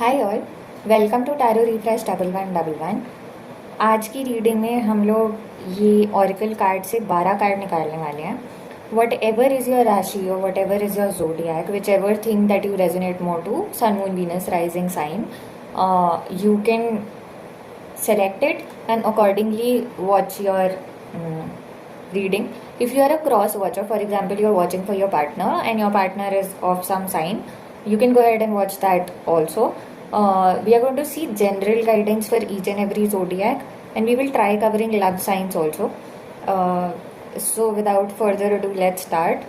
Hi all, welcome to tarot refresh 1111। आज की reading में हम लोग ये ऑरिकल कार्ड से 12 कार्ड निकालने वाले हैं. What ever is your rashi और whatever is your zodiac, whichever thing that you resonate more to, sun moon Venus rising sign, you can select it and accordingly watch your reading. If you are a cross watcher, for example, you are watching for your partner and your partner is of some sign, you can go ahead and watch that also. We are going to see general guidance for each and every zodiac, and we will try covering love signs also. So without further ado, let's start.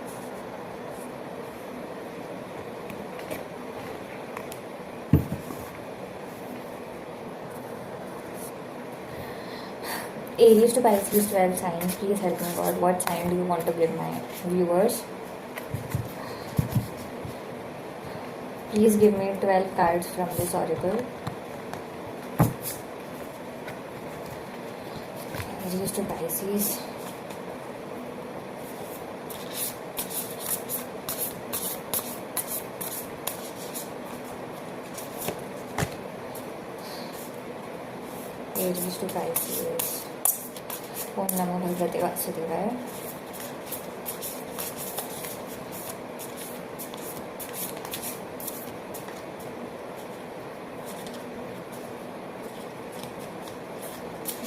Aries to Pisces 12 signs, please help me God. What sign do you want to give my viewers? Please give me 12 cards from this oracle. Aries to Pisces. Aries to Pisces. Om Namo Bhagavate Vasudevaya.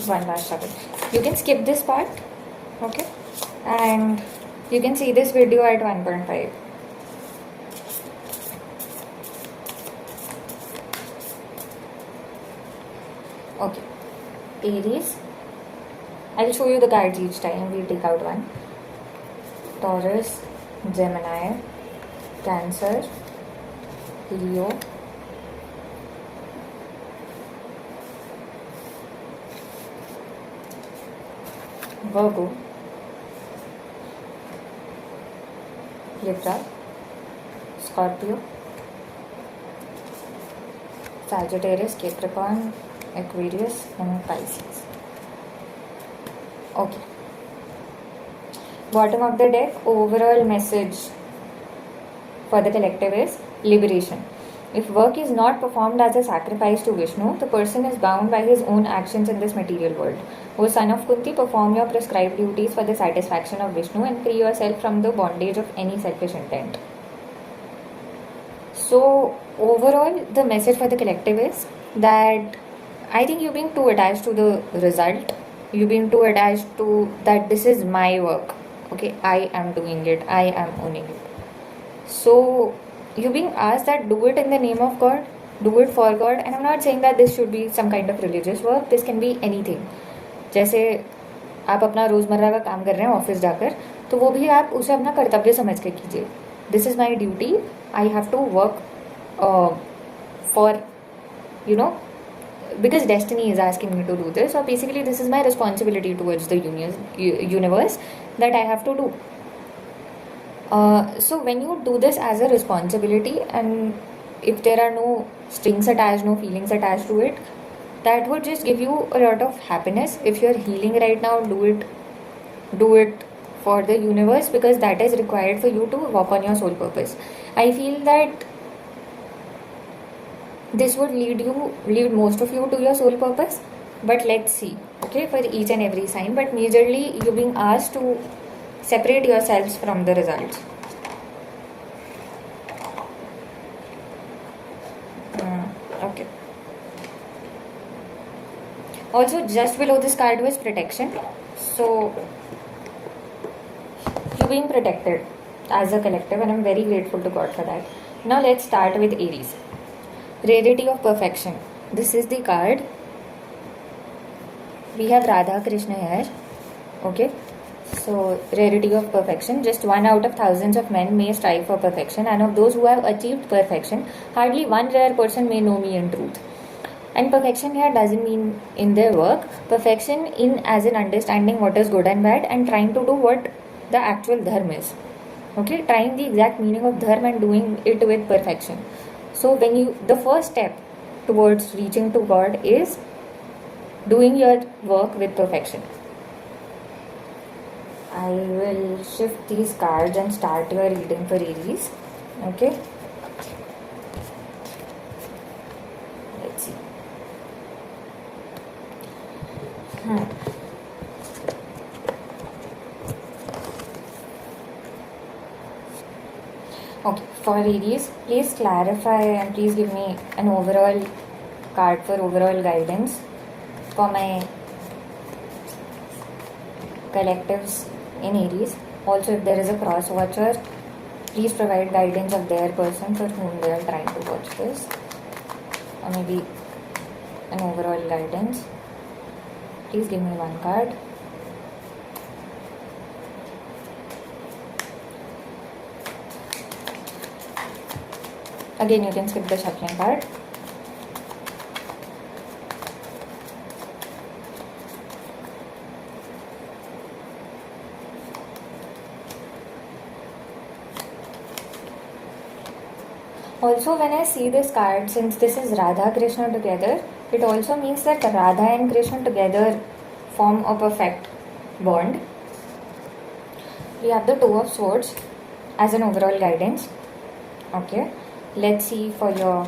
One last shuffle. You can skip this part, okay? And you can see this video at 1.5. Okay. Aries. I will show you the cards each time. We'll take out one. Taurus, Gemini, Cancer, Leo, Virgo, Libra, Scorpio, Sagittarius, Capricorn, Aquarius and Pisces. Okay. Bottom of the deck, overall message for the collective is liberation. If work is not performed as a sacrifice to Vishnu, the person is bound by his own actions in this material world. O son of Kunti, perform your prescribed duties for the satisfaction of Vishnu and free yourself from the bondage of any selfish intent. So, overall, the message for the collective is that I think you're being too attached to the result. You're being too attached to that this is my work. Okay, I am doing it. I am owning it. So, you're being asked that do it in the name of God, do it for God. And I'm not saying that this should be some kind of religious work. This can be anything. जैसे आप अपना रोज़मर्रा का काम कर रहे हैं office जाकर, तो वो भी आप उसे अपना कर्तव्य समझ के कीजिए. This is my duty. I have to work for because destiny is asking me to do this, or basically this is my responsibility towards the universe that I have to do. So when you do this as a responsibility, and if there are no strings attached, no feelings attached to it, that would just give you a lot of happiness. If you're healing right now, do it for the universe, because that is required for you to work on your soul purpose. I feel that this would lead most of you to your soul purpose, but let's see, okay, for each and every sign. But majorly, you're being asked to separate yourselves from the results. Okay. Also, just below this card was protection. So, you're being protected as a collective, and I'm very grateful to God for that. Now, let's start with Aries. Rarity of perfection. This is the card. We have Radha Krishna here. Okay. So, rarity of perfection. Just 1 out of thousands of men may strive for perfection, and of those who have achieved perfection, hardly one rare person may know me in truth. And perfection here doesn't mean in their work. Perfection in as in understanding what is good and bad and trying to do what the actual dharma is. Okay, trying the exact meaning of dharma and doing it with perfection. So the first step towards reaching to God is doing your work with perfection. I will shift these cards and start your reading for Aries. Okay. let's see. Okay, for Aries, please clarify and please give me an overall card for overall guidance for my collectives in Aries. Also, if there is a cross watcher, please provide guidance of their person for whom they are trying to watch this, or maybe an overall guidance. Please give me one card. Again, you can skip the shuffling card. Also, when I see this card, since this is Radha Krishna together, it also means that Radha and Krishna together form a perfect bond. We have the Two of Swords as an overall guidance. Okay, let's see for your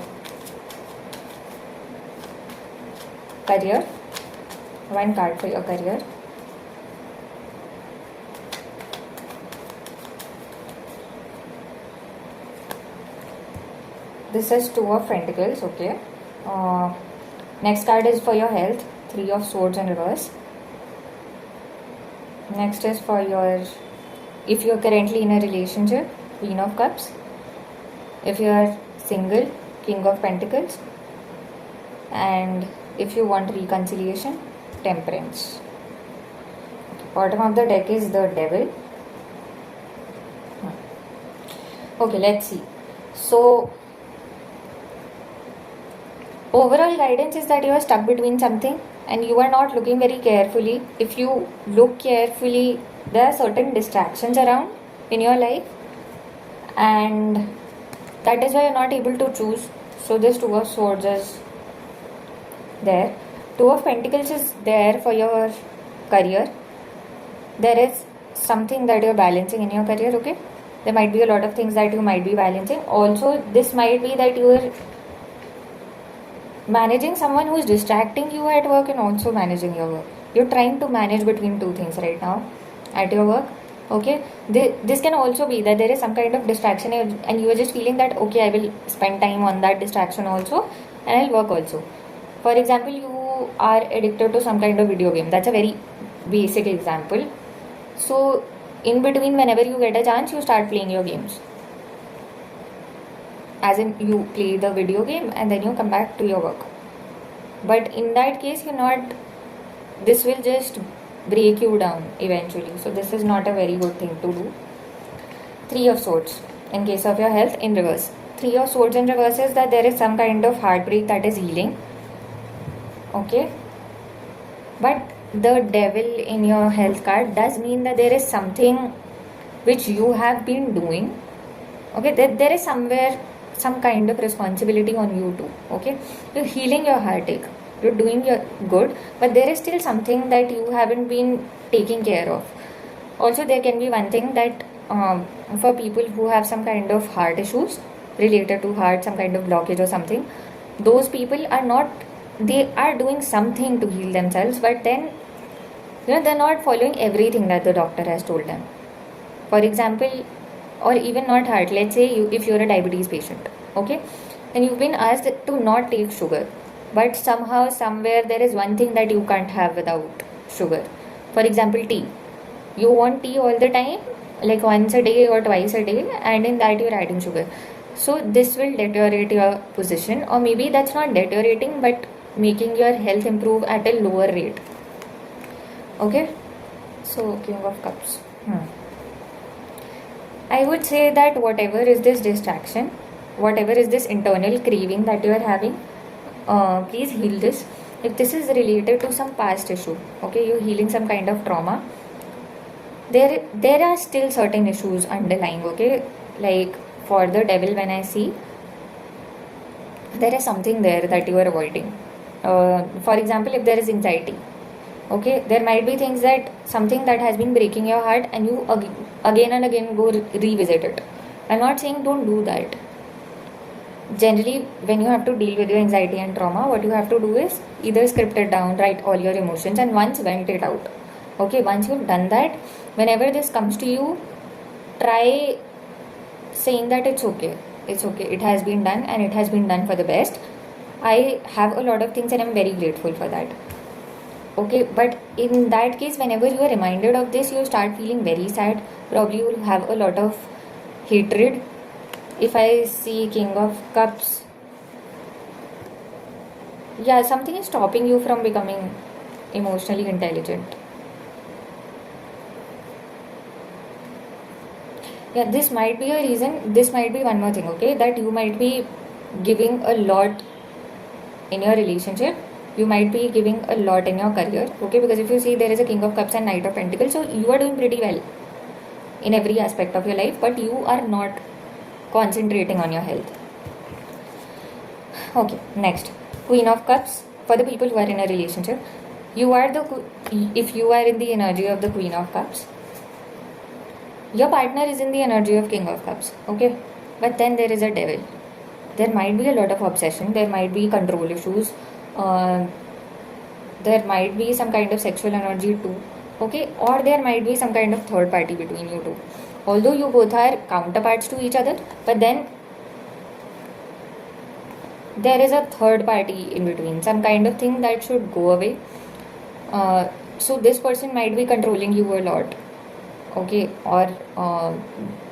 career. One card for your career. This is Two of Pentacles, okay. Next card is for your health, Three of Swords in reverse. Next is for your, if you are currently in a relationship, Queen of Cups. If you are single, King of Pentacles. And if you want reconciliation, Temperance. Bottom of the deck is the Devil. Okay, let's see. So, overall guidance is that you are stuck between something and you are not looking very carefully. If you look carefully, there are certain distractions around in your life, and that is why you are not able to choose. So this Two of Swords is there. Two of Pentacles is there for your career. There is something that you are balancing in your career, okay? There might be a lot of things that you might be balancing. Also, this might be that you are managing someone who is distracting you at work and also managing your work. You're trying to manage between two things right now at your work. Okay, this can also be that there is some kind of distraction and you are just feeling that okay, I will spend time on that distraction also and I'll work also. For example, you are addicted to some kind of video game. That's a very basic example. So in between, whenever you get a chance, you start playing your games. As in, you play the video game and then you come back to your work. But in that case, this will just break you down eventually. So this is not a very good thing to do. Three of Swords in case of your health in reverse. Three of Swords in reverse is that there is some kind of heartbreak that is healing. Okay. But the Devil in your health card does mean that there is something which you have been doing. Okay. There is somewhere some kind of responsibility on you too. Okay. You're healing your heartache. You're doing your good, but there is still something that you haven't been taking care of. Also, there can be one thing that for people who have some kind of heart issues related to heart, some kind of blockage or something, those people they are doing something to heal themselves, but then they're not following everything that the doctor has told them. For example, or even not heart, let's say if you're a diabetes patient, okay, then you've been asked to not take sugar, but somehow somewhere there is one thing that you can't have without sugar. For example, tea. You want tea all the time, like once a day or twice a day, and in that you're adding sugar. So this will deteriorate your position, or maybe that's not deteriorating but making your health improve at a lower rate. Okay, so King of Cups. I would say that whatever is this distraction, whatever is this internal craving that you are having, please heal this. If this is related to some past issue, okay, you're healing some kind of trauma, there are still certain issues underlying, okay. Like for the Devil, when I see, there is something there that you are avoiding. For example, if there is anxiety, okay, there might be things something that has been breaking your heart and you again and again go revisit it. I'm not saying don't do that, generally when you have to deal with your anxiety and trauma, what you have to do is either script it down, write all your emotions, and once vent it out. Okay, once you've done that, whenever this comes to you, try saying that it's okay, it has been done and it has been done for the best. I have a lot of things and I'm very grateful for that. Okay, but in that case, whenever you are reminded of this, you start feeling very sad. Probably you will have a lot of hatred. If I see King of Cups, yeah, something is stopping you from becoming emotionally intelligent. Yeah, this might be a reason. This might be one more thing, okay, that you might be giving a lot in your relationship. You might be giving a lot in your career, okay, because if you see there is a King of Cups and Knight of Pentacles, so you are doing pretty well in every aspect of your life, but you are not concentrating on your health. Okay, next, Queen of Cups. For the people who are in a relationship, you are if you are in the energy of the Queen of Cups, your partner is in the energy of King of Cups, okay, but then there is a devil. There might be a lot of obsession, there might be control issues, there might be some kind of sexual energy too, okay, or there might be some kind of third party between you two. Although you both are counterparts to each other, but then there is a third party in between, some kind of thing that should go away. So this person might be controlling you a lot, okay, or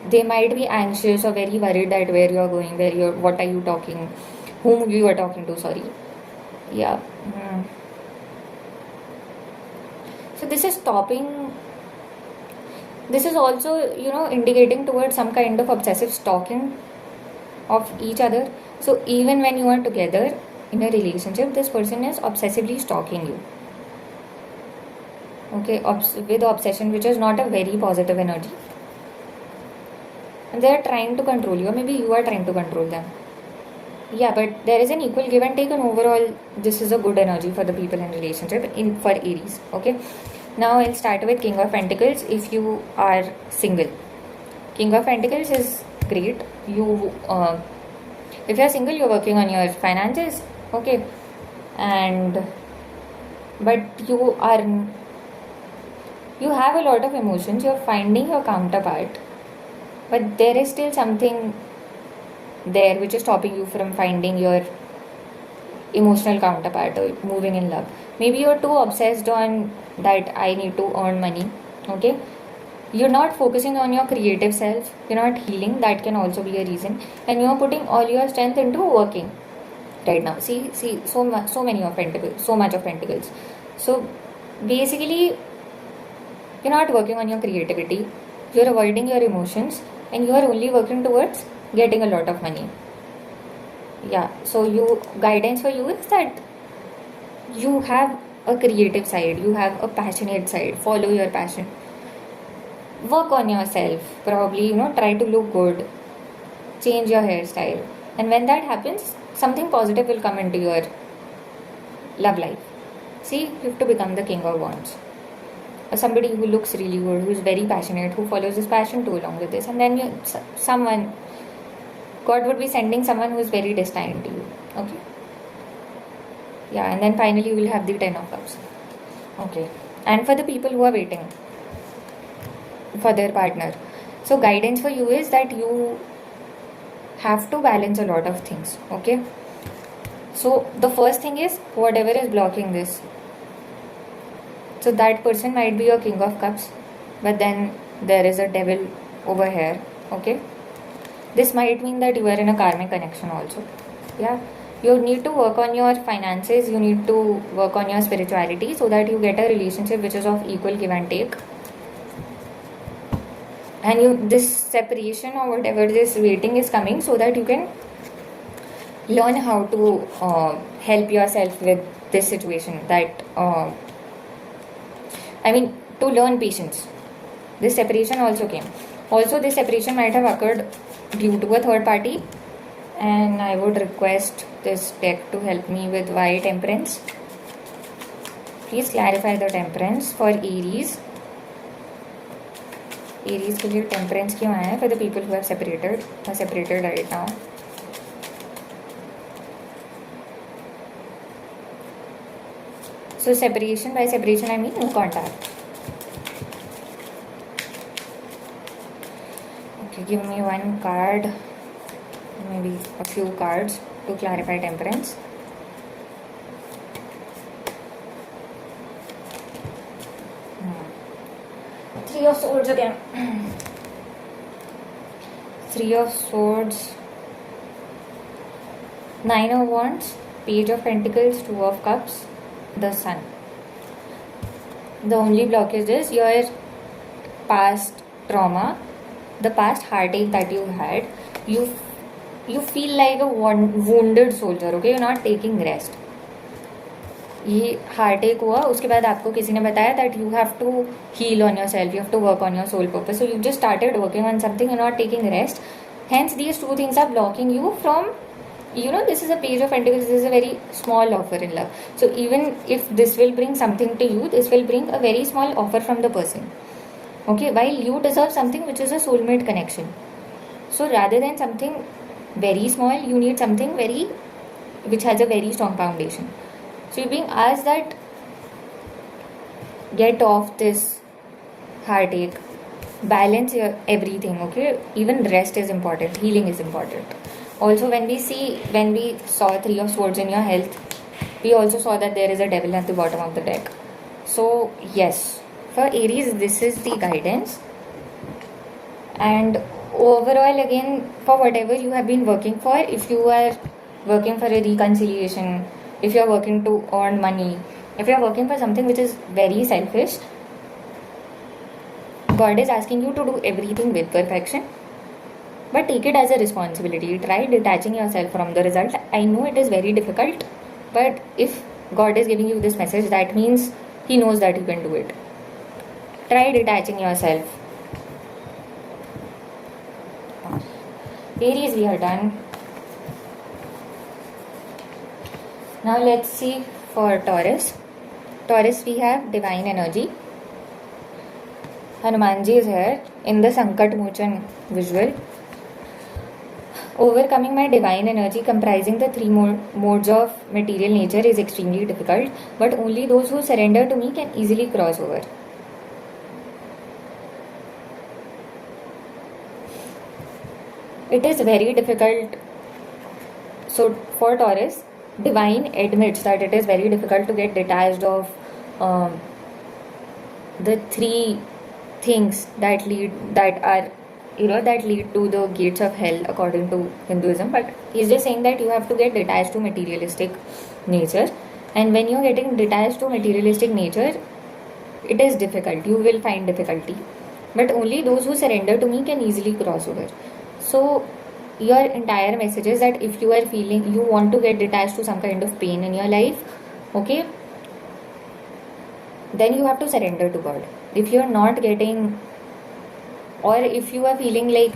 they might be anxious or very worried that where you are going, what are you talking, whom you are talking to, sorry. Yeah. So this is stopping. This is also, indicating towards some kind of obsessive stalking of each other. So even when you are together in a relationship, this person is obsessively stalking you. Okay, with obsession, which is not a very positive energy. And they are trying to control you, or maybe you are trying to control them. Yeah, but there is an equal give and take, and overall, this is a good energy for the people in relationship for Aries. Okay, now I'll start with King of Pentacles. If you are single, King of Pentacles is great. If you're single, you're working on your finances. Okay, but you have a lot of emotions. You're finding your counterpart, but there is still something there which is stopping you from finding your emotional counterpart or moving in love. Maybe you're too obsessed on that I need to earn money. Okay, you're not focusing on your creative self, you're not healing. That can also be a reason, and you're putting all your strength into working right now. See, so many of pentacles, so much of pentacles. So basically, you're not working on your creativity, you're avoiding your emotions, and you are only working towards getting a lot of money. Yeah, so guidance for you is that you have a creative side, you have a passionate side. Follow your passion, work on yourself, probably try to look good, change your hairstyle, and when that happens, something positive will come into your love life. See, you have to become the King of Wands, somebody who looks really good, who is very passionate, who follows his passion too along with this, and then God would be sending someone who is very destined to you. Okay, yeah, and then finally you will have the 10 of Cups. Okay, and for the people who are waiting for their partner, so guidance for you is that you have to balance a lot of things. Okay, so the first thing is whatever is blocking this. So that person might be your King of Cups, but then there is a devil over here. Okay, this might mean that you are in a karmic connection also. Yeah, you need to work on your finances, you need to work on your spirituality, so that you get a relationship which is of equal give and take. And this separation or whatever this waiting is coming, so that you can learn how to help yourself with this situation. To learn patience. This separation also came. Also, this separation might have occurred due to a third party, and I would request this deck to help me with why temperance. Please clarify the temperance for Aries. Aries के लिए temperance क्यों आया है for the people who have separated right now. So separation, by separation I mean no contact. Okay, give me one card, maybe a few cards to clarify temperance. Three of Swords again. Three of Swords, Nine of Wands, Page of Pentacles, Two of Cups, the Sun. The only blockage is your past trauma, the past heartache that you had. You feel like a wounded soldier, okay? You're not taking rest. ये heartache हुआ, उसके बाद आपको किसी ने बताया that you have to heal on yourself, you have to work on your soul purpose, so you just started working on something, you not taking rest, hence these two things are blocking you from, this is a Page of Pentacles, this is a very small offer in love. So even if this will bring something to you, this will bring a very small offer from the person, okay, while you deserve something which is a soulmate connection. So rather than something very small, you need something which has a very strong foundation. So you're being asked that get off this heartache, balance your everything, okay? Even rest is important, healing is important. Also, when we saw Three of Swords in your health, we also saw that there is a devil at the bottom of the deck. So yes, for Aries, this is the guidance. And overall, again, for whatever you have been working for, if you are working for a reconciliation, if you are working to earn money, if you are working for something which is very selfish, God is asking you to do everything with perfection, but take it as a responsibility. Try detaching yourself from the result. I know it is very difficult, but if God is giving you this message, that means He knows that you can do it. Try detaching yourself. Aries, we are done. Now let's see for Taurus. Taurus, we have divine energy. Hanumanji is here in the Sankat Mochan visual. Overcoming my divine energy comprising the three modes of material nature is extremely difficult, but only those who surrender to me can easily cross over. It is very difficult. So for Taurus, divine admits that it is very difficult to get detached of the three things that lead to the gates of hell according to Hinduism, but he's just saying that you have to get detached to materialistic nature, and when you're getting detached to materialistic nature, it is difficult, you will find difficulty, but only those who surrender to me can easily cross over. So your entire message is that if you are feeling you want to get detached to some kind of pain in your life, okay, then you have to surrender to God. If you're not getting, or if you are feeling like,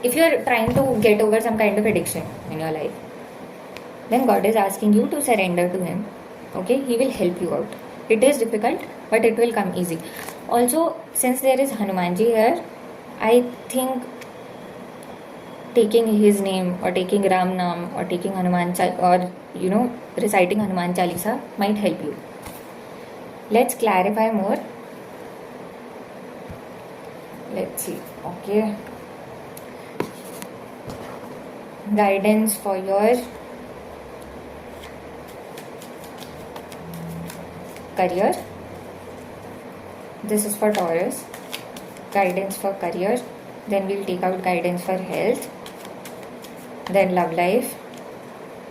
if you're trying to get over some kind of addiction in your life, then God is asking you to surrender to Him, okay? He will help you out. It is difficult, but it will come easy. Also, since there is Hanumanji here, I think taking his name or taking Ram Naam or taking reciting Hanuman Chalisa might help you. Let's clarify more. Let's see. Okay. Guidance for your career. This is for Taurus. Guidance for career. Then we'll take out guidance for health. Then love life.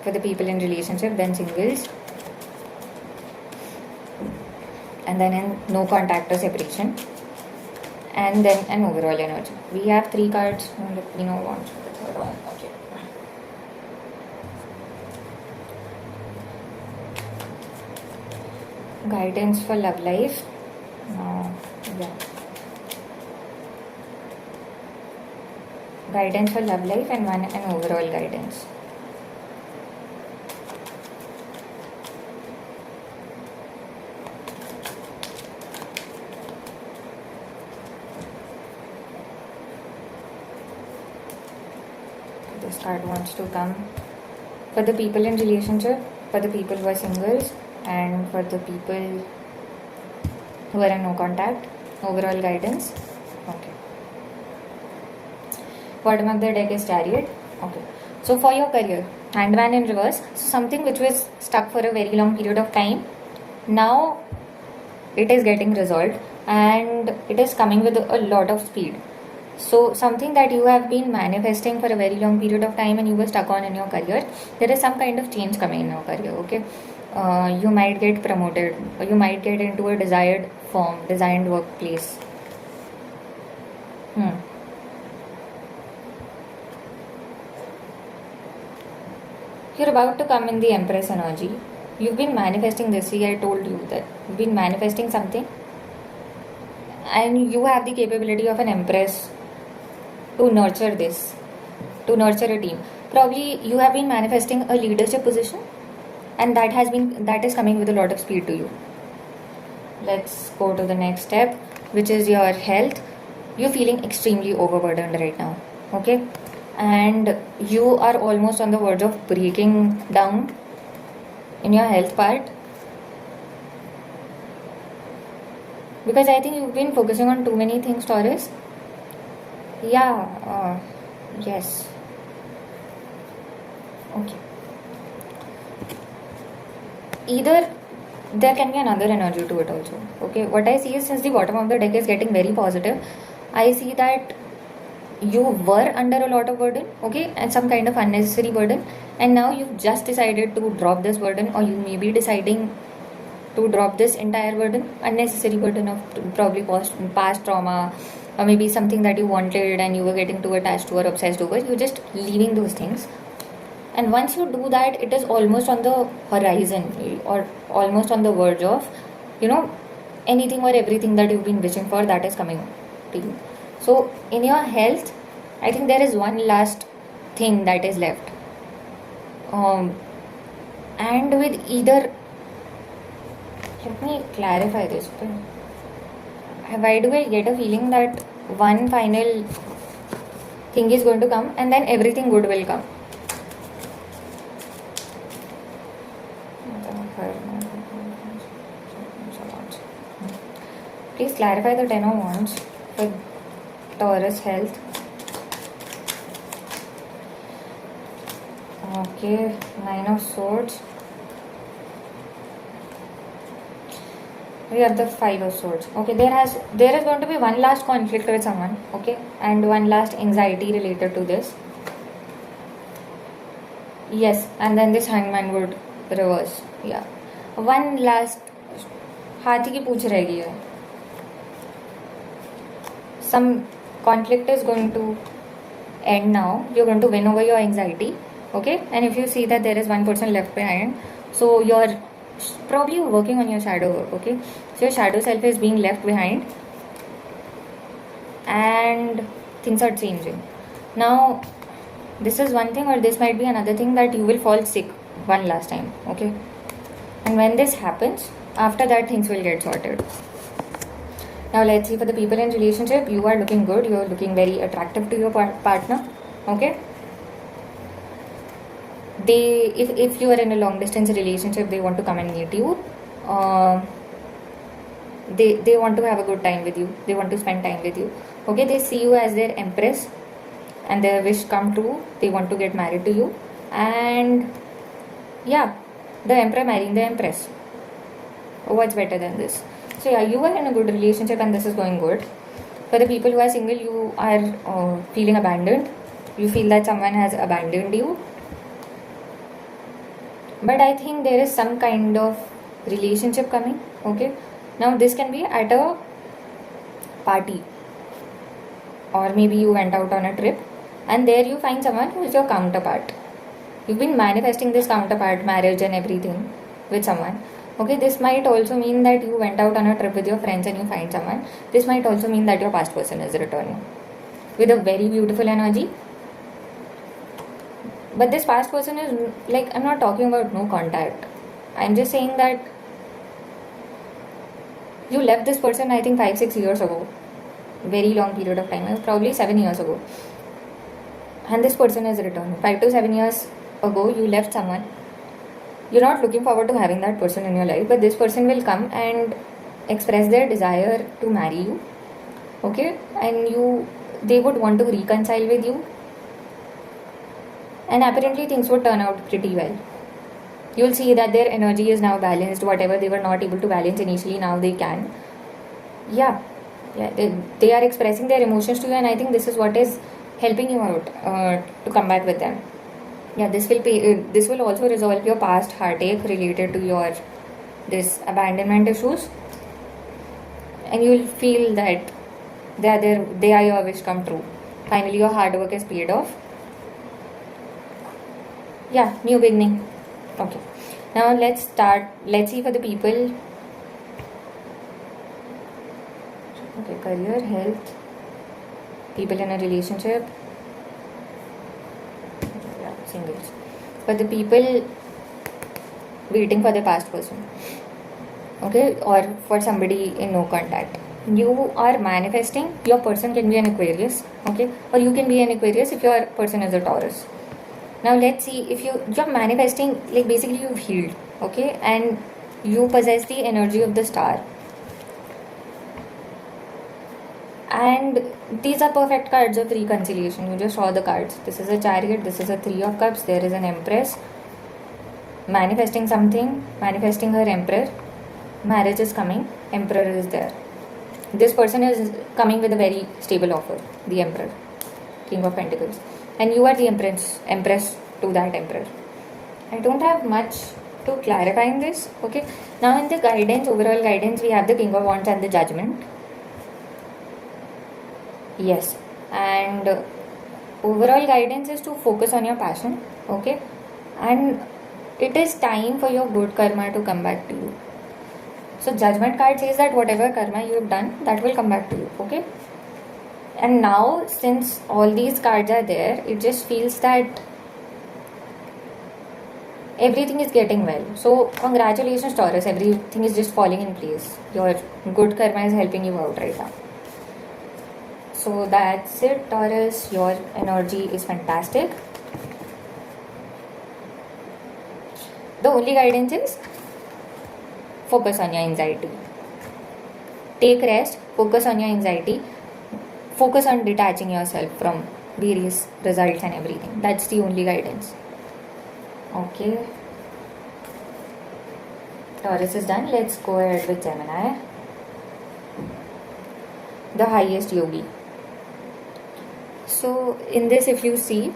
For the people in relationship. Then singles. And then in no contact or separation. And then an overall energy. We have 3 cards. Let me know what the third one. Okay. Guidance for love life. Yeah. Guidance for love life and an overall guidance. This card wants to come for the people in relationship, for the people who are singles, And for the people who are in no contact, overall guidance. Okay. Bottom of the deck is Chariot. Okay. So for your career, Handman in reverse. So something which was stuck for a very long period of time, now it is getting resolved and it is coming with a lot of speed. So something that you have been manifesting for a very long period of time and you were stuck on in your career, there is some kind of change coming in your career. Okay. You might get promoted, or you might get into a desired firm, designed workplace. You're about to come in the Empress energy. You've been manifesting this. See, I told you that you've been manifesting something, and you have the capability of an Empress to nurture this, to nurture a team. Probably you have been manifesting a leadership position, and that is coming with a lot of speed to you. Let's go to the next step, which is your health. You're feeling extremely overburdened right now. Okay. And you are almost on the verge of breaking down in your health part, because I think you've been focusing on too many things, Taurus. Yeah, yes. Okay. Either there can be another energy to it also. Okay, what I see is, since the bottom of the deck is getting very positive, I see that you were under a lot of burden, okay, and some kind of unnecessary burden, and now you've just decided to drop this burden, or you may be deciding to drop this entire burden, unnecessary burden of probably past trauma, or maybe something that you wanted and you were getting too attached to or obsessed over. You're just leaving those things, and once you do that, it is almost on the horizon, or almost on the verge of, anything or everything that you've been wishing for, that is coming to you. So in your health, I think there is one last thing that is left. And with either, let me clarify this. Why do I get a feeling that one final thing is going to come and then everything good will come? Please clarify the 10 of Wands for Taurus health. Okay, 9 of Swords. We have the 5 of Swords. Okay, there is going to be one last conflict with someone, okay, and one last anxiety related to this. Yes, and then this Hangman would reverse. Yeah, one last हाथी की पूछ रहेगी है. Some conflict is going to end now. You're going to win over your anxiety, okay? And if you see that there is one person left behind, so you're probably working on your shadow work, okay? So your shadow self is being left behind and things are changing. Now, this is one thing, or this might be another thing, that you will fall sick one last time, okay? And when this happens, after that things will get sorted. Now let's see for the people in relationship. You are looking good. You are looking very attractive to your partner, okay? If you are in a long distance relationship, they want to come and meet you. They want to have a good time with you. They want to spend time with you, okay? They see you as their empress and their wish come true. They want to get married to you, and yeah, the emperor marrying the empress. What's better than this? So yeah, you are in a good relationship and this is going good. For the people who are single, you are feeling abandoned. You feel that someone has abandoned you. But I think there is some kind of relationship coming, okay? Now this can be at a party, or maybe you went out on a trip and there you find someone who is your counterpart. You've been manifesting this counterpart, marriage and everything with someone. Okay, this might also mean that you went out on a trip with your friends and you find someone. This might also mean that your past person is returning with a very beautiful energy. But this past person is like, I'm not talking about no contact. I'm just saying that you left this person, I think 5-6 years ago. Very long period of time, probably 7 years ago. And this person is returned. 5 to 7 years ago, you left someone. you're not looking forward to having that person in your life, but this person will come and express their desire to marry you, okay, and they would want to reconcile with you, and apparently things would turn out pretty well. You'll see that their energy is now balanced. Whatever they were not able to balance initially, now they can. Yeah, they are expressing their emotions to you, and I think this is what is helping you out to come back with them. Yeah, this will also resolve your past heartache related to your this abandonment issues, and you'll feel that they are your wish come true. Finally, your hard work is paid off. Yeah, new beginning. Okay, now let's start. Let's see for the people. Okay, career, health, people in a relationship. Yeah, singles. For the people waiting for the past person, okay, or for somebody in no contact, you are manifesting. Your person can be an Aquarius, okay, or you can be an Aquarius if your person is a Taurus. Now let's see if you're manifesting, like basically you've healed, okay, and you possess the energy of the star. And these are perfect cards of reconciliation. You just saw the cards. This is a Chariot, this is a Three of Cups, there is an Empress. Manifesting something, manifesting her Emperor. Marriage is coming, Emperor is there. This person is coming with a very stable offer, the Emperor, King of Pentacles. And you are the Empress to that Emperor. I don't have much to clarify in this, okay. Now in the guidance, overall guidance, we have the King of Wands and the Judgment. Yes, and overall guidance is to focus on your passion, okay, and it is time for your good karma to come back to you. So Judgment card says that whatever karma you have done, that will come back to you, okay. And now since all these cards are there, it just feels that everything is getting well. So congratulations Taurus, everything is just falling in place. Your good karma is helping you out right now. So that's it Taurus, your energy is fantastic. The only guidance is focus on your anxiety. Take rest, focus on your anxiety, focus on detaching yourself from various results and everything. That's the only guidance. Okay. Taurus is done. Let's go ahead with Gemini. The highest yogi. So in this, if you see,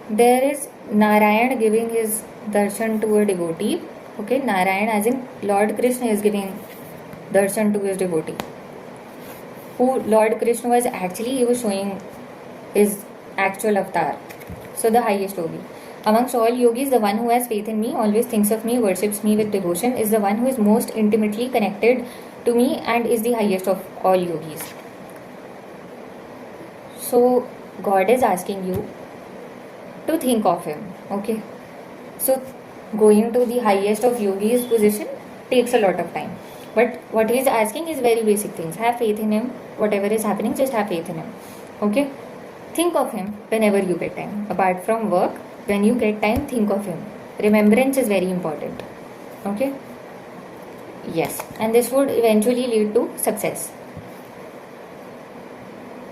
there is Narayan giving his darshan to a devotee. Okay, Narayan as in Lord Krishna is giving darshan to his devotee. Who Lord Krishna was actually, he was showing his actual avatar. So the highest yogi. Amongst all yogis, the one who has faith in me, always thinks of me, worships me with devotion, is the one who is most intimately connected to me and is the highest of all yogis. So God is asking you to think of him, okay. So going to the highest of yogis position takes a lot of time, but what he is asking is very basic things. Have faith in him. Whatever is happening, just have faith in him, okay. Think of him whenever you get time. Apart from work, when you get time, think of him. Remembrance is very important, okay. Yes, and this would eventually lead to success.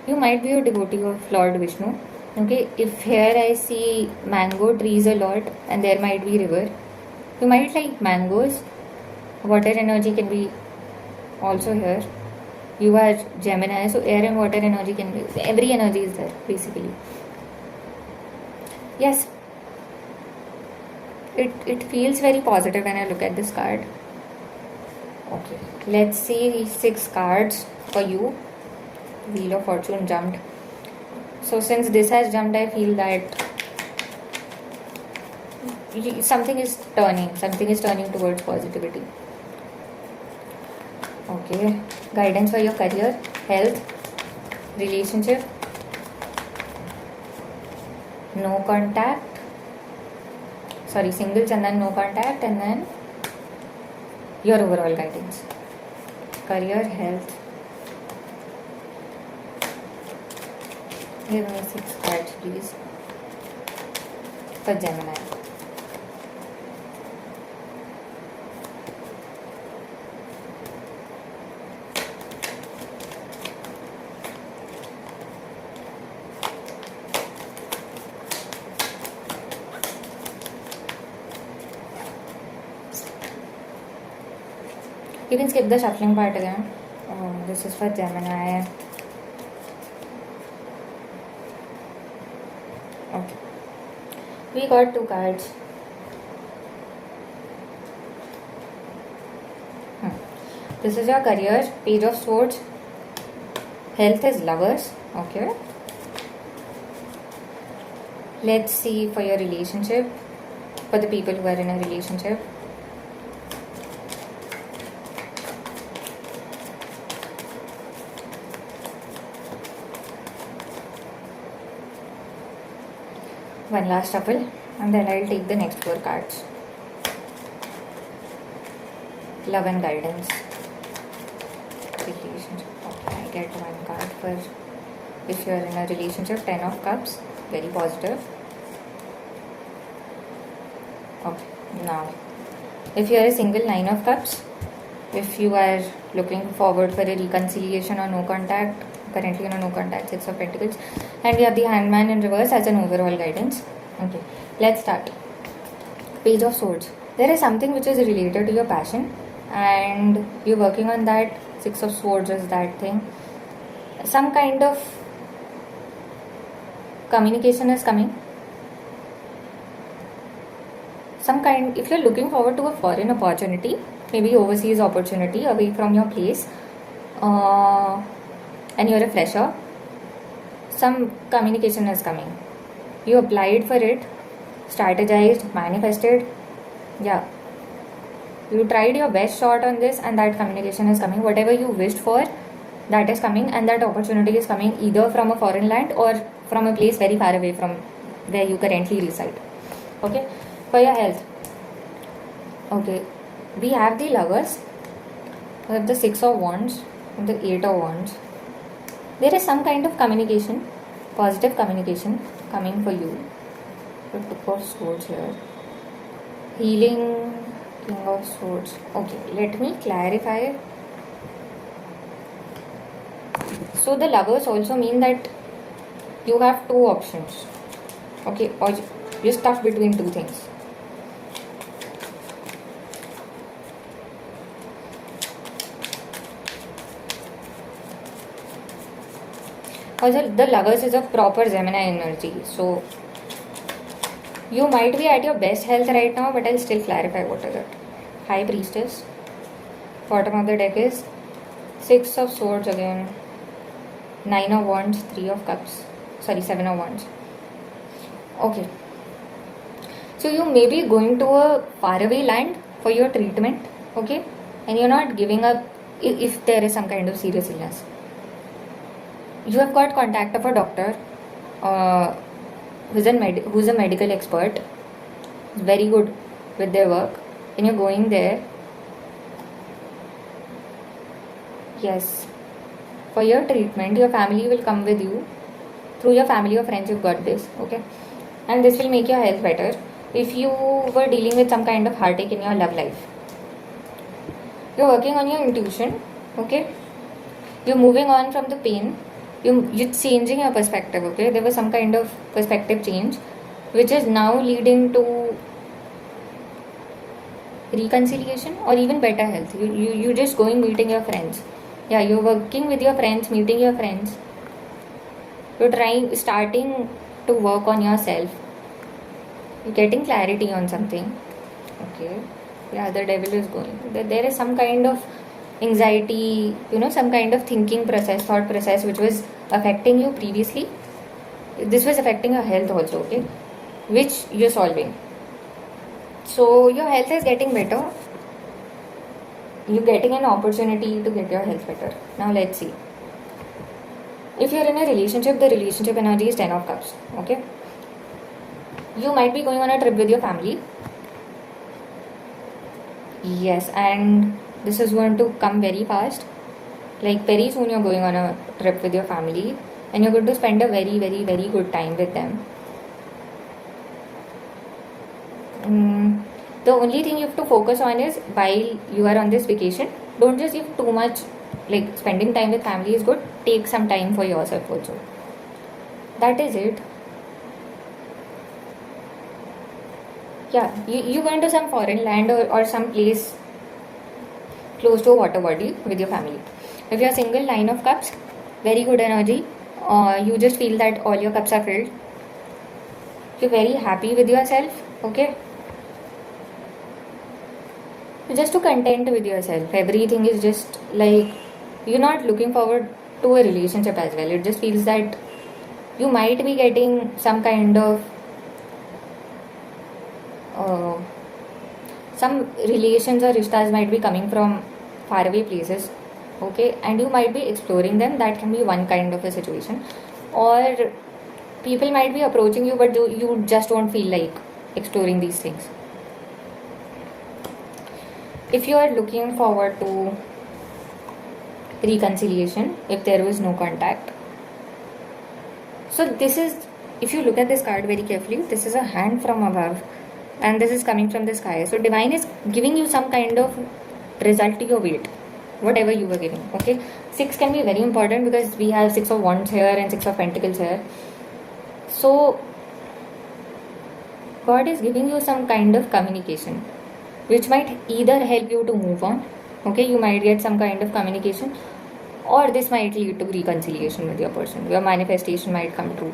You might be a devotee of Lord Vishnu, okay. If here I see mango trees a lot and there might be river, you might like mangoes. Water energy can be also here. You are Gemini, so air and water energy can be, every energy is there basically. Yes, it feels very positive when I look at this card. Okay, let's see these 6 cards for you. Wheel of Fortune jumped. So since this has jumped, I feel that something is turning towards positivity. Okay, guidance for your career, health, relationship, no contact, singles, and then no contact, and then your overall guidance, career, health. Give me 6 cards, please. for Gemini. You can skip the shuffling part again. This is for Gemini. Okay. We got 2 cards. This is your career, Page of Swords. Health is Lovers. Okay. Let's see for your relationship, for the people who are in a relationship. One last shuffle and then I'll take the next 4 cards. Love and guidance. Relationship. Okay, I get 1 card for if you're in a relationship. 10 of Cups. Very positive. Okay, now if you're a single, 9 of Cups. If you are looking forward for a reconciliation or no contact, currently on a no contact, 6 of Pentacles. And we have the Hangman in reverse as an overall guidance. Okay, let's start. Page of Swords. There is something which is related to your passion and you're working on that. 6 of Swords is that thing. Some kind of communication is coming. If you're looking forward to a foreign opportunity, maybe overseas opportunity away from your place, and you're a fresher, some communication is coming. You applied for it, strategized, manifested. Yeah. You tried your best shot on this and that communication is coming. Whatever you wished for, that is coming, and that opportunity is coming either from a foreign land or from a place very far away from where you currently reside. Okay. For your health. Okay. We have the Lovers. We have the 6 of Wands and the 8 of Wands. There is some kind of communication, positive communication coming for you. The 2 of Swords here. Healing, King of Swords. Okay, let me clarify. So the Lovers also mean that you have 2 options. Okay, or you're stuck between 2 things. Also, the Lovers is a proper Gemini energy. So, you might be at your best health right now, but I'll still clarify what is it. High Priestess. Bottom of the deck is 6 of Swords again. 9 of Wands, 3 of Cups. Sorry, 7 of Wands. Okay. So, you may be going to a faraway land for your treatment. Okay. And you're not giving up if there is some kind of serious illness. You have got contact of a doctor who's a medical expert, very good with their work, and you're going there. Yes, for your treatment, your family will come with you. Through your family or friends, you've got this, okay? And this will make your health better. If you were dealing with some kind of heartache in your love life, you're working on your intuition, okay? You're moving on from the pain. You're changing your perspective, okay? There was some kind of perspective change which is now leading to reconciliation or even better health. You're just going meeting your friends. Yeah, you're working with your friends, meeting your friends. You're starting to work on yourself. You're getting clarity on something. Okay. Yeah, the devil is going. There is some kind of anxiety, some kind of thinking process, thought process which was affecting you previously. This was affecting your health also, okay, which you're solving. So your health is getting better. You're getting an opportunity to get your health better. Now let's see. If you're in a relationship, the relationship energy is 10 of Cups, okay. You might be going on a trip with your family. Yes, and this is going to come very fast. Like very soon you're going on a trip with your family and you're going to spend a very, very, very good time with them. The only thing you have to focus on is while you are on this vacation, don't just give too much. Like, spending time with family is good, take some time for yourself also. That is it. Yeah, you went to some foreign land or some place close to a water body with your family. If you're single, Nine of Cups, very good energy. You just feel that all your cups are filled. You're very happy with yourself, okay? You're just too content with yourself. Everything is just like, you're not looking forward to a relationship as well. It just feels that you might be getting some kind of some relations or rishtas might be coming from faraway places, okay, and you might be exploring them. That can be one kind of a situation. Or people might be approaching you, but you just don't feel like exploring these things. If you are looking forward to reconciliation, if there was no contact, so this is, if you look at this card very carefully, this is a hand from above and this is coming from the sky. So divine is giving you some kind of result to your weight, whatever you were giving, okay. 6 can be very important because we have 6 of wands here and 6 of pentacles here. So God is giving you some kind of communication which might either help you to move on, okay, you might get some kind of communication, or this might lead to reconciliation with your person. Your manifestation might come true.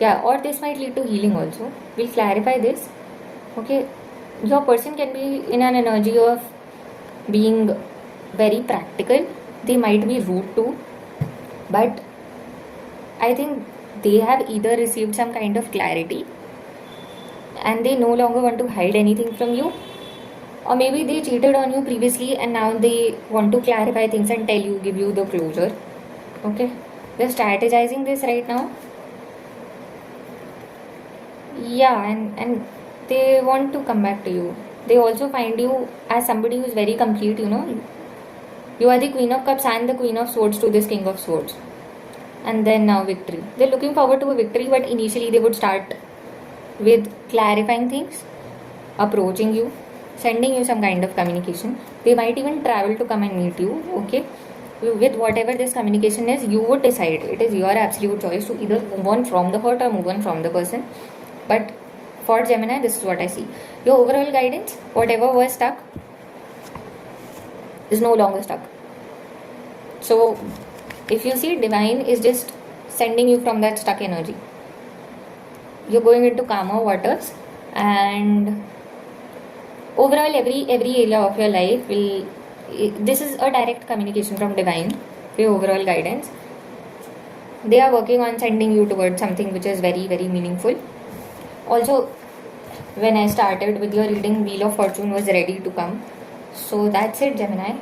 Yeah, or this might lead to healing also. We'll clarify this. Okay, your person can be in an energy of being very practical. They might be rude too, but I think they have either received some kind of clarity and they no longer want to hide anything from you, or maybe they cheated on you previously and now they want to clarify things and tell you, give you the closure. Okay, they're strategizing this right now. Yeah, and they want to come back to you. They also find you as somebody who's very complete, you know. You are the Queen of Cups and the Queen of Swords to this King of Swords. And then now victory. They're looking forward to a victory, but initially they would start with clarifying things, approaching you, sending you some kind of communication. They might even travel to come and meet you, okay. With whatever this communication is, you would decide. It is your absolute choice to either move on from the hurt or move on from the person. But for Gemini, this is what I see. Your overall guidance, whatever was stuck, is no longer stuck. So, if you see, divine is just sending you from that stuck energy. You're going into calmer waters, and overall, every area of your life will. This is a direct communication from divine, the overall guidance. They are working on sending you towards something which is very, very meaningful. Also, when I started with your reading, Wheel of Fortune was ready to come. So that's it, Gemini.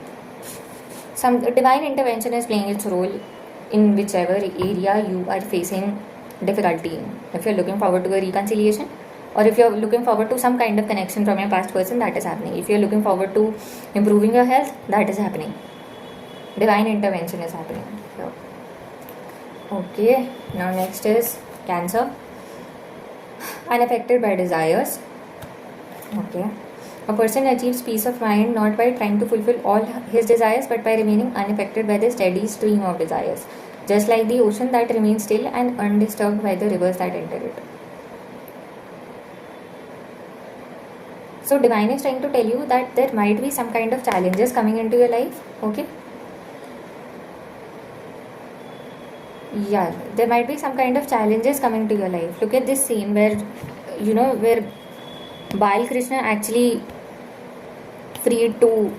Some divine intervention is playing its role in whichever area you are facing difficulty in. If you're looking forward to a reconciliation, or if you're looking forward to some kind of connection from your past person, that is happening. If you're looking forward to improving your health, that is happening. Divine intervention is happening. So, okay, now next is Cancer. Unaffected by desires. Okay. A person achieves peace of mind not by trying to fulfill all his desires, but by remaining unaffected by the steady stream of desires, just like the ocean that remains still and undisturbed by the rivers that enter it. So divine is trying to tell you that there might be some kind of challenges coming into your life, okay? Yeah, there might be some kind of challenges coming to your life. Look at this scene where, you know, where Bal Krishna actually freed two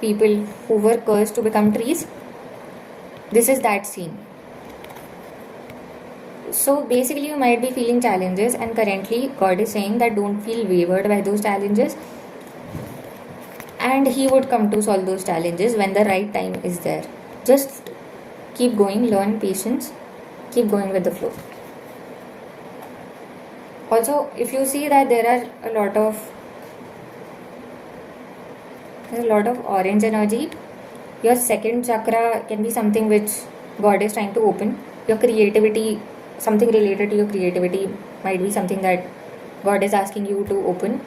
people who were cursed to become trees. This is that scene. So basically you might be feeling challenges, and currently God is saying that don't feel wavered by those challenges, and He would come to solve those challenges when the right time is there. Just keep going, learn patience, keep going with the flow. Also, if you see that there are a lot of orange energy, your second chakra can be something which God is trying to open. Your creativity, something related to your creativity might be something that God is asking you to open.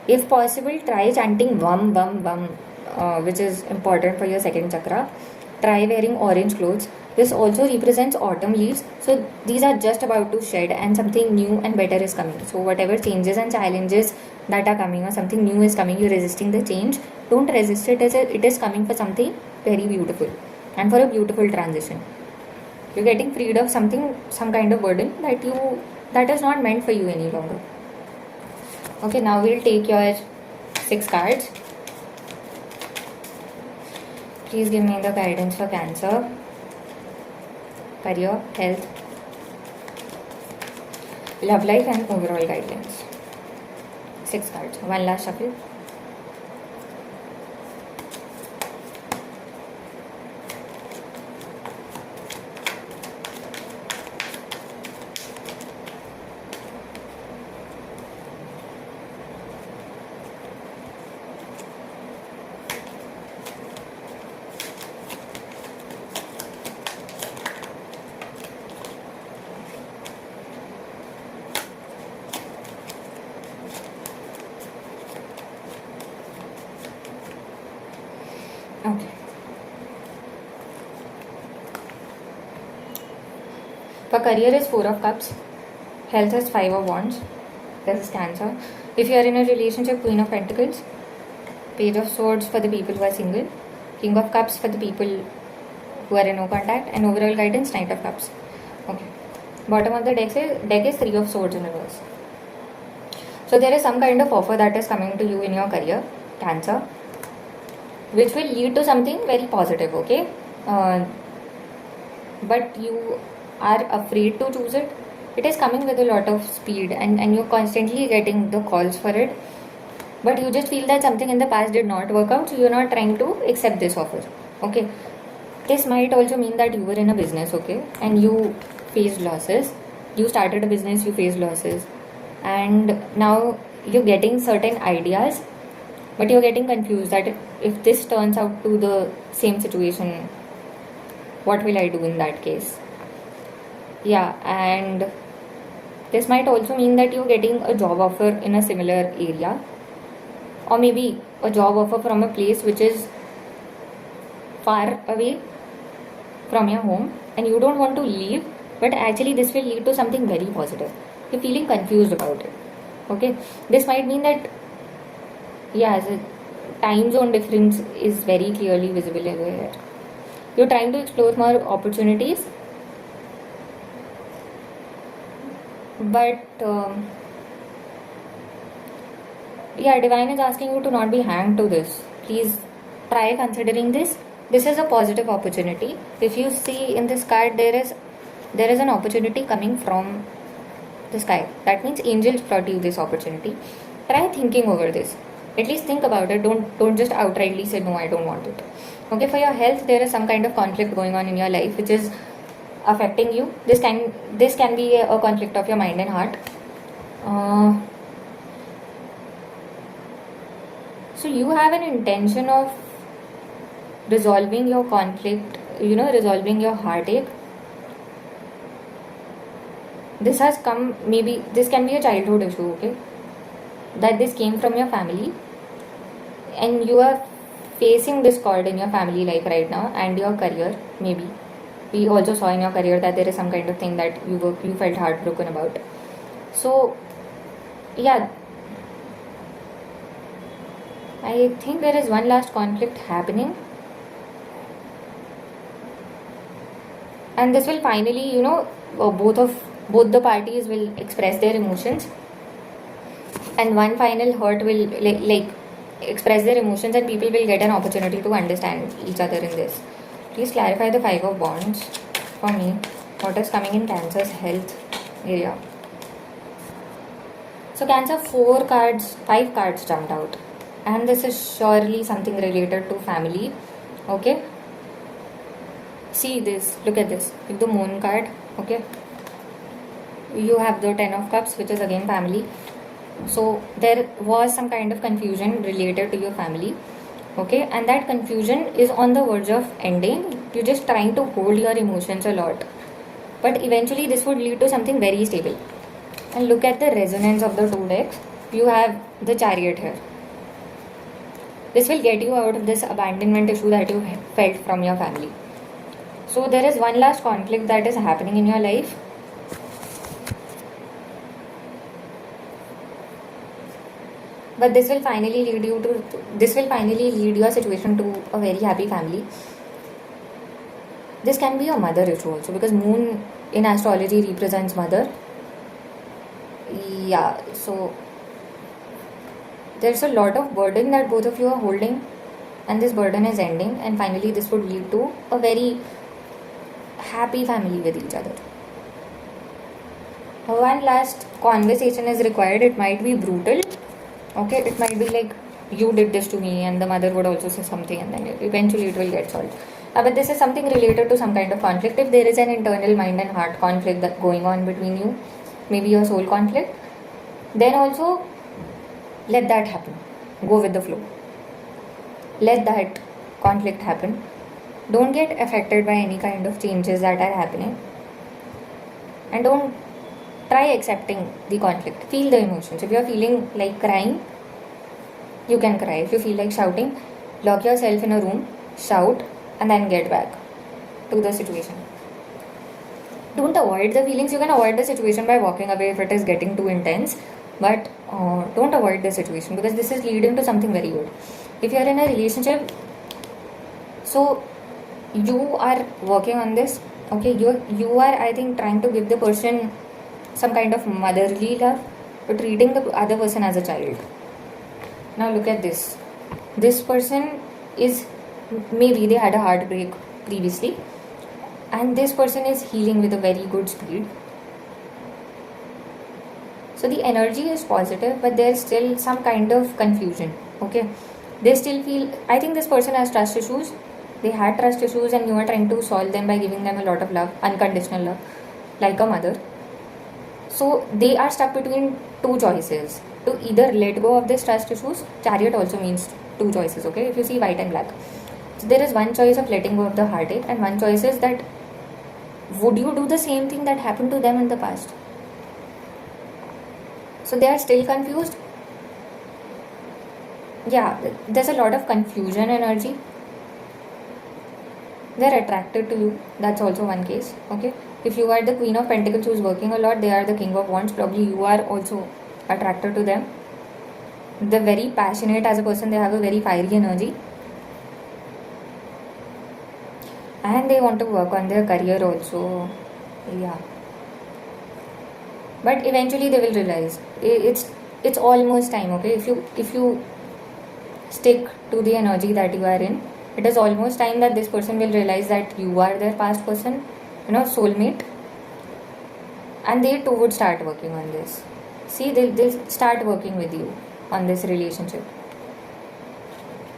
If possible, try chanting Vam Vam Vam, which is important for your second chakra. Try wearing orange clothes. This also represents autumn leaves. So these are just about to shed and something new and better is coming. So whatever changes and challenges that are coming or something new is coming, you're resisting the change. Don't resist it as it is coming for something very beautiful and for a beautiful transition. You're getting freed of something, some kind of burden that is not meant for you any longer. Okay, now we'll take your 6 cards. Please give me the guidance for Cancer, career, health, love life and overall guidelines. 6 cards. One last shuffle. Okay. For career is 4 of Cups. Health is 5 of Wands. This is Cancer. If you are in a relationship, Queen of Pentacles. Page of Swords for the people who are single. King of Cups for the people who are in no contact. And overall guidance, Knight of Cups. Okay. Bottom of the deck is 3 of Swords in reverse. So there is some kind of offer that is coming to you in your career, Cancer, which will lead to something very positive, okay? But you are afraid to choose it. It is coming with a lot of speed and you're constantly getting the calls for it. But you just feel that something in the past did not work out, so you're not trying to accept this offer, okay? This might also mean that you were in a business, okay? And you faced losses. You started a business, you faced losses. And now you're getting certain ideas, but you're getting confused that if this turns out to the same situation, what will I do in that case? Yeah, and this might also mean that you're getting a job offer in a similar area, or maybe a job offer from a place which is far away from your home and you don't want to leave, but actually this will lead to something very positive. You're feeling confused about it, okay? This might mean that, yeah, the time zone difference is very clearly visible over here. You're trying to explore more opportunities, but yeah, divine is asking you to not be hanged to this. Please try considering this. This is a positive opportunity. If you see in this card, there is an opportunity coming from the sky. That means angels brought you this opportunity. Try thinking over this. At least think about it. Don't just outrightly say no, I don't want it. Okay, for your health, there is some kind of conflict going on in your life which is affecting you. This can be a conflict of your mind and heart. So you have an intention of resolving your conflict, resolving your heartache. This has come, maybe this can be a childhood issue, okay? That this came from your family and you are facing discord in your family life right now and your career, maybe. We also saw in your career that there is some kind of thing that you felt heartbroken about. So, yeah, I think there is one last conflict happening. And this will finally, both the parties will express their emotions. And one final hurt will like express their emotions and people will get an opportunity to understand each other in this. Please clarify the 5 of Wands for me. What is coming in Cancer's health area? So Cancer, 5 cards jumped out. And this is surely something related to family. Okay. See this. Look at this. The Moon card. Okay. You have the 10 of Cups, which is again family. So there was some kind of confusion related to your family. Okay. And that confusion is on the verge of ending. You're just trying to hold your emotions a lot. But eventually this would lead to something very stable. And look at the resonance of the two decks. You have the Chariot here. This will get you out of this abandonment issue that you felt from your family. So there is one last conflict that is happening in your life. But this will finally lead you a situation to a very happy family. This can be a mother issue also, because moon in astrology represents mother. Yeah, so there's a lot of burden that both of you are holding, and this burden is ending, and finally this would lead to a very happy family with each other. One last conversation is required. It might be brutal. Okay, it might be like, you did this to me, and the mother would also say something, and then eventually it will get solved. But this is something related to some kind of conflict. If there is an internal mind and heart conflict that going on between you, maybe your soul conflict, then also let that happen. Go with the flow. Let that conflict happen. Don't get affected by any kind of changes that are happening, and don't try accepting the conflict. Feel the emotions. If you're feeling like crying, you can cry. If you feel like shouting, lock yourself in a room, shout, and then get back to the situation. Don't avoid the feelings. You can avoid the situation by walking away if it is getting too intense, but don't avoid the situation, because this is leading to something very good. If you're in a relationship, so you are working on this. Okay, you are, I think, trying to give the person some kind of motherly love, but treating the other person as a child. Now look at this. This person is, maybe they had a heartbreak previously, and this person is healing with a very good speed. So the energy is positive, but there's still some kind of confusion. Okay, they still feel, I think this person has trust issues. They had trust issues, and you are trying to solve them by giving them a lot of love, unconditional love, like a mother. So they are stuck between two choices. To either let go of this trust issues. Chariot also means two choices, okay, if you see white and black. So there is one choice of letting go of the heartache, and one choice is that, would you do the same thing that happened to them in the past? So they are still confused. Yeah, there's a lot of confusion energy. They're attracted to you. That's also one case. Okay, if you are the Queen of Pentacles who's working a lot, they are the King of Wands. Probably you are also attracted to them. They're very passionate as a person. They have a very fiery energy, and they want to work on their career also. Yeah, but eventually they will realize it's almost time. Okay, if you stick to the energy that you are in, it is almost time that this person will realize that you are their past person, soulmate, and they too would start working on this. See, they'll start working with you on this relationship.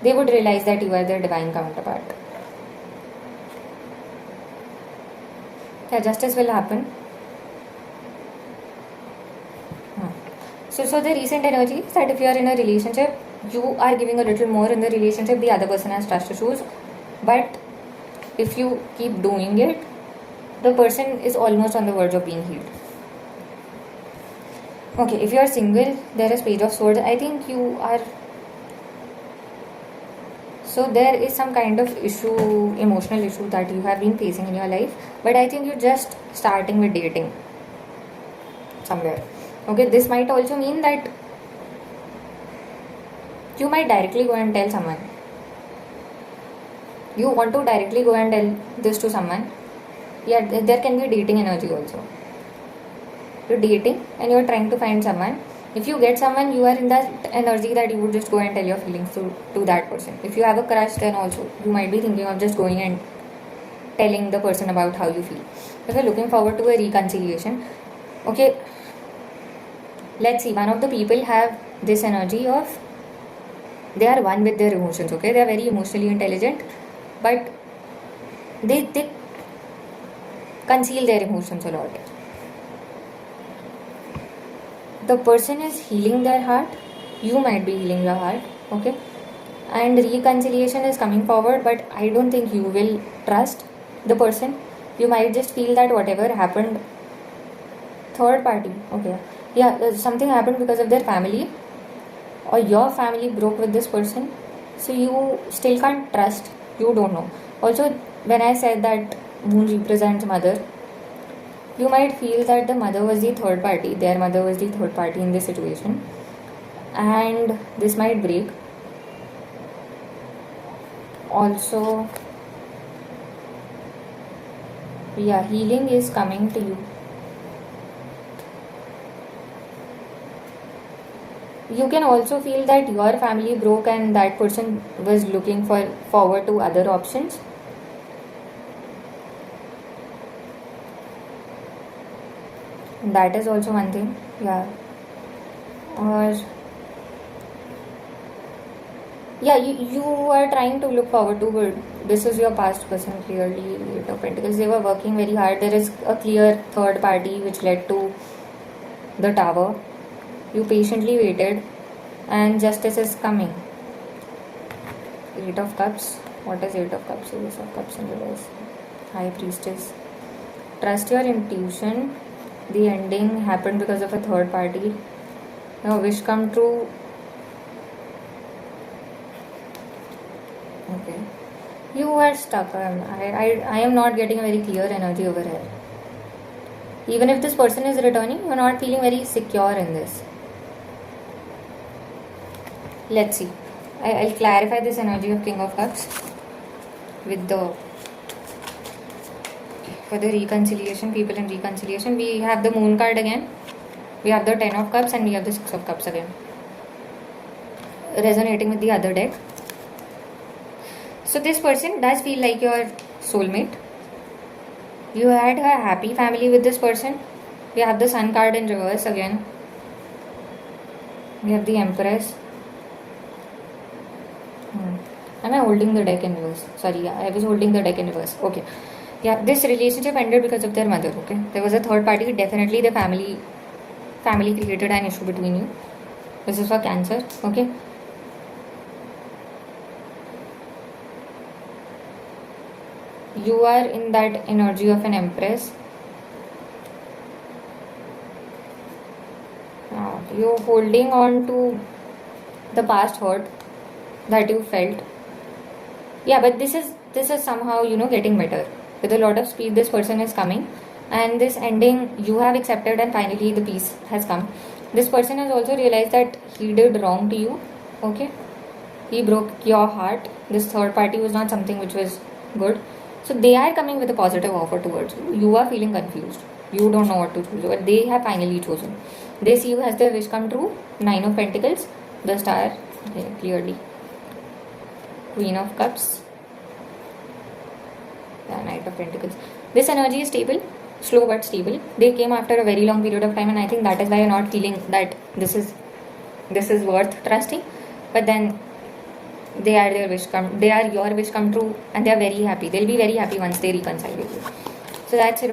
They would realize that you are their divine counterpart. Yeah, justice will happen. So the recent energy is that if you are in a relationship, you are giving a little more in the relationship, the other person has trust issues, but if you keep doing it, the person is almost on the verge of being healed. Okay, if you are single, there is Page of Swords. I think you are, so there is some kind of issue, emotional issue that you have been facing in your life, but I think you're just starting with dating somewhere. Okay, this might also mean that you might directly go and tell someone. You want to directly go and tell this to someone. Yeah, there can be dating energy also. You're dating and you're trying to find someone. If you get someone, you are in that energy that you would just go and tell your feelings to that person. If you have a crush, then also you might be thinking of just going and telling the person about how you feel. If you're looking forward to a reconciliation, okay, let's see, one of the people have this energy of, they are one with their emotions, okay, they are very emotionally intelligent, but they conceal their emotions a lot. The person is healing their heart, you might be healing your heart, okay, and reconciliation is coming forward, but I don't think you will trust the person. You might just feel that whatever happened, third party, okay, Yeah, something happened because of their family, or your family broke with this person, so you still can't trust. You don't know. Also, when I said that moon represents mother, you might feel that the mother was the third party, their mother was the third party in this situation, and this might break. Also, yeah, healing is coming to you. You can also feel that your family broke and that person was looking forward to other options. That is also one thing. Yeah. Or yeah, you are trying to look forward to good. This is your past person, clearly. Eight of Pentacles. They were working very hard. There is a clear third party which led to the tower. You patiently waited, and justice is coming. Eight of Cups. What is Eight of Cups? Ace of Cups in reverse. High Priestess. Trust your intuition. The ending happened because of a third party. Your wish come true. Okay. You are stuck. I am not getting a very clear energy over here. Even if this person is returning, you are not feeling very secure in this. Let's see. I'll clarify this energy of King of Cups with the for the reconciliation, people in reconciliation. We have the Moon card again. We have the Ten of Cups and we have the Six of Cups again. Resonating with the other deck. So this person does feel like your soulmate. You had a happy family with this person. We have the Sun card in reverse again. We have the Empress. Am I holding the deck in reverse? Sorry, yeah, I was holding the deck in reverse. Okay. Yeah, this relationship ended because of their mother, okay? There was a third party. Definitely the family created an issue between you. This is for Cancer, okay? You are in that energy of an Empress. You're holding on to the past hurt that you felt. Yeah, but this is somehow, getting better. With a lot of speed, this person is coming, and this ending you have accepted, and finally the peace has come. This person has also realized that he did wrong to you, okay? He broke your heart. This third party was not something which was good. So they are coming with a positive offer towards you. You are feeling confused. You don't know what to choose, but they have finally chosen. They see you as their wish come true. Nine of Pentacles, the Star, okay, clearly. Queen of Cups, the Knight of Pentacles. This energy is stable, slow but stable. They came after a very long period of time, and I think that is why you're not feeling that this is worth trusting. But then they are your wish come true, and they are very happy. They'll be very happy once they reconcile with you. So that's it.